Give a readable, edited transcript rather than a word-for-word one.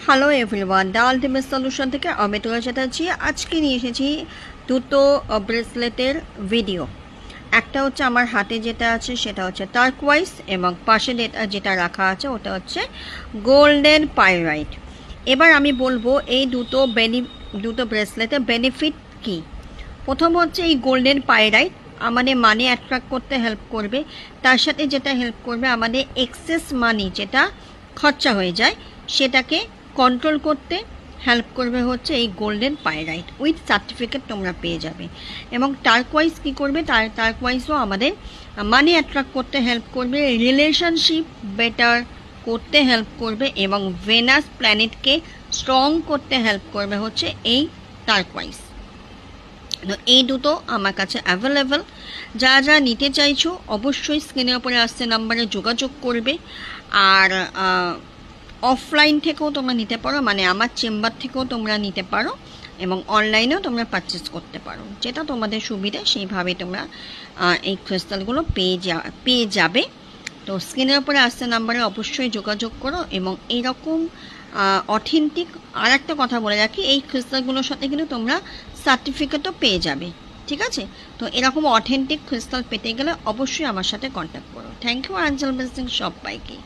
Hello everyone, the ultimate solution থেকে আমি তোলা চাচ্ছি। আজকে নিয়ে এসেছি দুটো ব্রেসলেটের ভিডিও। একটা হচ্ছে আমার হাতে যেটা আছে সেটা হচ্ছে টার্কোয়াইজ, এবং পাশে যেটা রাখা আছে ওটা হচ্ছে গোল্ডেন পাইরাইট। এবার আমি বলবো এই দুটো ব্রেসলেটের বেনিফিট কী। প্রথম হচ্ছে এই গোল্ডেন পাইরাইট আমাদের মানি অ্যাট্রাক্ট করতে হেল্প করবে। তার সাথে যেটা হেল্প করবে, আমাদের এক্সেস মানি যেটা খরচা হয়ে যায় সেটাকে কন্ট্রোল করতে হেল্প করবে হচ্ছে এই গোল্ডেন পাইরাইট। উইথ সার্টিফিকেট তোমরা পেয়ে যাবে। এবং টার্কোয়াইজ কী করবে, টার্কোয়াইজও আমাদের মানি অ্যাট্রাক্ট করতে হেল্প করবে, রিলেশনশিপ বেটার করতে হেল্প করবে, এবং ভেনাস প্ল্যানেটকে স্ট্রং করতে হেল্প করবে হচ্ছে এই টার্কোয়াইজ। তো এই দুটো আমার কাছে অ্যাভেলেবল। যা যা নিতে চাইছো অবশ্যই স্ক্রিনের ওপরে আসছে নাম্বারে যোগাযোগ করবে। আর অফলাইন থেকেও তোমরা নিতে পারো, মানে আমার চেম্বার থেকেও তোমরা নিতে পারো, এবং অনলাইনেও তোমরা পারচেস করতে পারো। যেটা তোমাদের সুবিধা সেইভাবে তোমরা এই ক্রিস্টালগুলো পেয়ে যাবে। তো স্ক্রিনের ওপরে আসছে নাম্বারে অবশ্যই যোগাযোগ করো। এবং এইরকম অথেন্টিক, আর একটা কথা বলে রাখি, এই ক্রিস্টালগুলোর সাথে কিন্তু তোমরা সার্টিফিকেটও পেয়ে যাবে। ঠিক আছে? তো এরকম অথেন্টিক ক্রিস্টাল পেতে গেলে অবশ্যই আমার সাথে কন্ট্যাক্ট করো। থ্যাংক ইউ অ্যাঞ্জেল ব্লেসিং সবাইকে।